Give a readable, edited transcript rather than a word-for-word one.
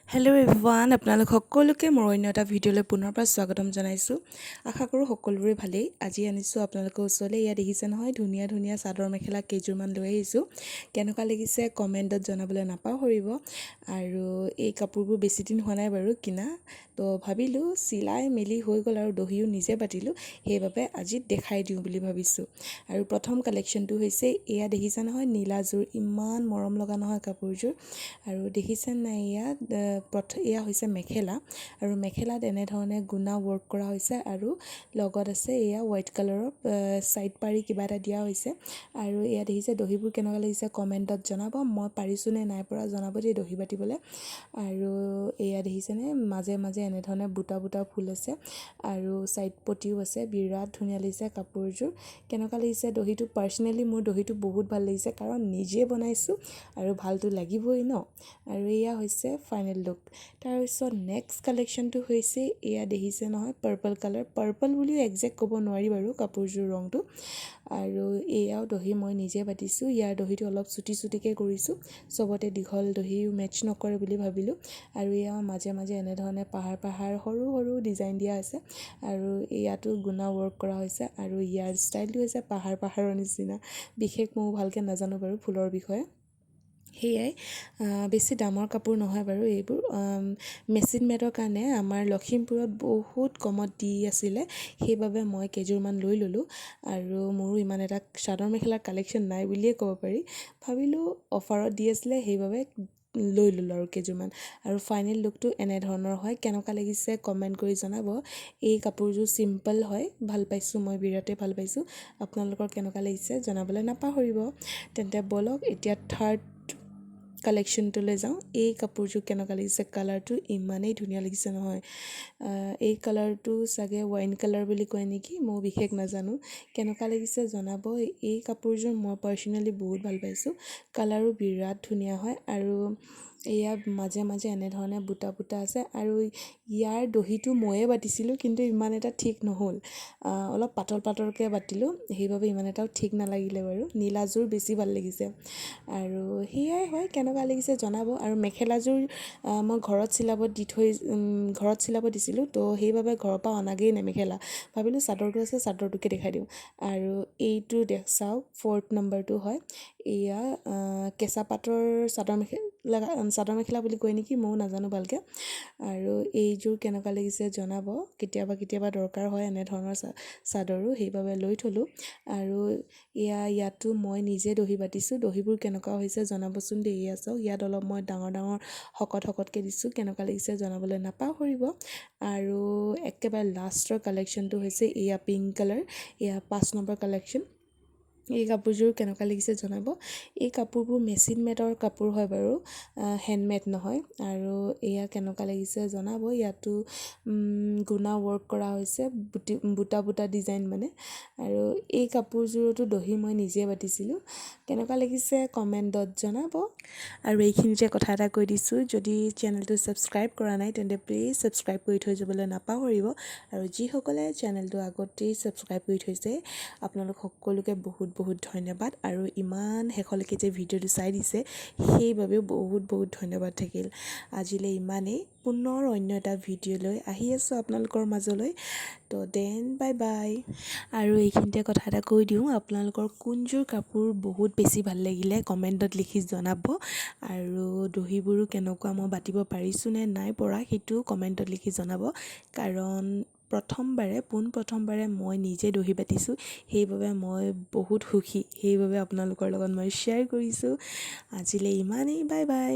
Hello' everyone, আপোনালোক সকলোকে মোৰ অন্য এটা ভিডিঅ'লৈ পুনৰ পৰা স্বাগতম জনাইছোঁ। আশা কৰোঁ সকলোৰে ভালেই। আজি আনিছোঁ আপোনালোকৰ ওচৰলৈ। ইয়াত দেখিছে নহয়, ধুনীয়া ধুনীয়া চাদৰ মেখেলা কেইযোৰমান লৈ আহিছোঁ। কেনেকুৱা লাগিছে কমেণ্টত জনাবলৈ নাপাহৰিব। আৰু এই কাপোৰবোৰ বেছি দিন হোৱা নাই বাৰু কিনা, তো ভাবিলোঁ চিলাই মেলি হৈ গ'ল আৰু দহিও নিজে বাতিলোঁ, সেইবাবে আজি দেখাই দিওঁ বুলি ভাবিছোঁ। আৰু প্ৰথম কালেকশ্যনটো হৈছে এয়া দেখিছে নহয়, নীলাযোৰ। ইমান মৰম লগা নহয় কাপোৰযোৰ। আৰু দেখিছে নাই, এয়া হৈছে মেখেলা। আৰু মেখেলাত এনেধৰণে গুণা ৱৰ্ক কৰা হৈছে আৰু লগত আছে এয়া হোৱাইট কালাৰৰ ছাইড পাৰি কিবা এটা দিয়া হৈছে। আৰু এয়া দেখিছে দহিবোৰ কেনেকুৱা লাগিছে কমেণ্টত জনাব। মই পাৰিছোঁ নে নাই পৰা জনাব দেই দহি বাতিবলৈ। আৰু এয়া দেখিছেনে, মাজে মাজে এনেধৰণে বুটা বুটা ফুল আছে আৰু ছাইড পটিও আছে। বিৰাট ধুনীয়া লাগিছে কাপোৰযোৰ। কেনেকুৱা লাগিছে দহিটো? পাৰ্চনেলি মোৰ দহিটো বহুত ভাল লাগিছে, কাৰণ নিজে বনাইছোঁ আৰু ভালটো লাগিবই ন। আৰু এয়া হৈছে ফাইনেল লুক। তাৰপিছত নেক্সট কালেকশ্যনটো হৈছে এয়া দেখিছে নহয়, পাৰ্পল কালাৰ। পাৰ্পল বুলিও একজেক্ট ক'ব নোৱাৰি বাৰু কাপোৰযোৰ ৰংটো। আৰু এয়াও দহি মই নিজে বাতিছোঁ। ইয়াৰ দহিটো অলপ চুটি চুটিকৈ কৰিছোঁ, চবতে দীঘল দহিও মেটচ নকৰে বুলি ভাবিলোঁ। আৰু এয়াও মাজে মাজে এনেধৰণে পাহাৰ পাহাৰ সৰু সৰু ডিজাইন দিয়া আছে। আৰু ইয়াতো গুণা ৱৰ্ক কৰা হৈছে। আৰু ইয়াৰ ষ্টাইলটো হৈছে পাহাৰ পাহাৰৰ নিচিনা। বিশেষ ময়ো ভালকৈ নাজানো বাৰু ফুলৰ বিষয়ে। সেয়াই, বেছি দামৰ কাপোৰ নহয় বাৰু এইবোৰ। মেচিন মেডৰ কাৰণে আমাৰ লখিমপুৰত বহুত কমত দি আছিলে, সেইবাবে মই কেইযোৰমান লৈ ল'লোঁ। আৰু মোৰো ইমান এটা চাদৰ মেখেলাৰ কালেকশ্যন নাই বুলিয়ে ক'ব পাৰি। ভাবিলোঁ অফাৰত দি আছিলে, সেইবাবে লৈ ল'লোঁ আৰু কেইযোৰমান। আৰু ফাইনেল লুকটো এনেধৰণৰ হয়। কেনেকুৱা লাগিছে কমেণ্ট কৰি জনাব। এই কাপোৰযোৰ চিম্পল হয়, ভাল পাইছোঁ, মই বিৰাটেই ভাল পাইছোঁ। আপোনালোকৰ কেনেকুৱা লাগিছে জনাবলৈ নাপাহৰিব। তেন্তে ব'লক এতিয়া থাৰ্ড কালেকশ্যনটোলৈ যাওঁ। এই কাপোৰযোৰ কেনেকুৱা লাগিছে? কালাৰটো ইমানেই ধুনীয়া লাগিছে নহয়। এই কালাৰটো চাগে ৱাইন কালাৰ বুলি কয় নেকি, মই বিশেষ নাজানো। কেনেকুৱা লাগিছে জনাব। এই কাপোৰযোৰ মই পাৰ্চনেলি বহুত ভাল পাইছোঁ। কালাৰো বিৰাট ধুনীয়া হয়। আৰু এয়া মাজে মাজে এনেধৰণে বুটা বুটা আছে। আৰু ইয়াৰ দহিটো ময়ে বাতিছিলোঁ, কিন্তু ইমান এটা ঠিক নহ'ল। অলপ পাতল পাতলকৈ বাতিলোঁ, সেইবাবে ইমান এটাও ঠিক নালাগিলে বাৰু। নীলাযোৰ বেছি ভাল লাগিছে। আৰু সেয়াই হয়, কেনেকুৱা লাগিছে জনাব। আৰু মেখেলাযোৰ মই ঘৰত চিলাব দিছিলোঁ, তো সেইবাবে ঘৰৰ পৰা অনাগেই নাই মেখেলা। ভাবিলোঁ চাদৰটো আছে, চাদৰটোকে দেখাই দিওঁ। আৰু এইটো চাওক, 4th নম্বৰটো হয়। এয়া কেঁচা পাটৰ চাদৰ মেখেলা বুলি কয় নেকি, ময়ো নাজানো ভালকৈ। আৰু এইযোৰ কেনেকুৱা লাগিছে জনাব। কেতিয়াবা কেতিয়াবা দৰকাৰ হয় এনেধৰণৰ চাদৰো, সেইবাবে লৈ থলোঁ। আৰু ইয়াতো মই নিজে দহি বাতিছোঁ। দহিবোৰ কেনেকুৱা হৈছে জনাবচোন দেই। এয়া চাওক, ইয়াত অলপ মই ডাঙৰ ডাঙৰ শকতকৈ দিছোঁ। কেনেকুৱা লাগিছে জনাবলৈ নাপাহৰিব। আৰু একেবাৰে লাষ্টৰ কালেকশ্যনটো হৈছে এয়া পিংক কালাৰ। এয়া 5 নম্বৰ কালেকশ্যন। এই কাপোৰযোৰ কেনেকুৱা লাগিছে জনাব। এই কাপোৰবোৰ মেচিন মেডৰ কাপোৰ হয় বাৰু, হেণ্ডমেড নহয়। আৰু এয়া কেনেকুৱা লাগিছে জনাব। ইয়াতো গুণা ৱৰ্ক কৰা হৈছে, বুটা বুটা ডিজাইন মানে। আৰু এই কাপোৰযোৰতো দহি মই নিজে বাতিছিলোঁ। কেনেকুৱা লাগিছে কমেণ্টত জনাব। আৰু এইখিনিতে কথা এটা কৈ দিছোঁ, যদি চেনেলটো ছাবস্ক্ৰাইব কৰা নাই তেন্তে প্লিজ ছাবস্ক্ৰাইব কৰি থৈ যাবলৈ নাপাহৰিব। আৰু যিসকলে চেনেলটো আগতেই ছাবস্ক্ৰাইব কৰি থৈছে, আপোনালোক সকলোকে বহুত বহুত ধন্যবাদ। আৰু ইমান শেষলৈকে যে ভিডিঅ'টো চাই দিছে, সেইবাবেও বহুত বহুত ধন্যবাদ থাকিল। আজিলৈ ইমানেই। পুনৰ অন্য এটা ভিডিঅ' লৈ আহি আছোঁ আপোনালোকৰ মাজলৈ। তো দেন বাই বাই। আৰু এইখিনিতে কথা এটা কৈ দিওঁ, আপোনালোকৰ কোনযোৰ কাপোৰ বহুত বেছি ভাল লাগিলে কমেণ্টত লিখি জনাব। আৰু দহিবোৰো কেনেকুৱা মই বাতিব পাৰিছোঁ নে নাই পৰা, সেইটোও কমেণ্টত লিখি জনাব। কাৰণ প্ৰথমবাৰে মই নিজে দহি বাতিছোঁ, সেইবাবে মই বহুত সুখী। সেইবাবে আপোনালোকৰ লগত মই শ্বেয়াৰ কৰিছোঁ। আজিলৈ ইমানেই, বাই বাই।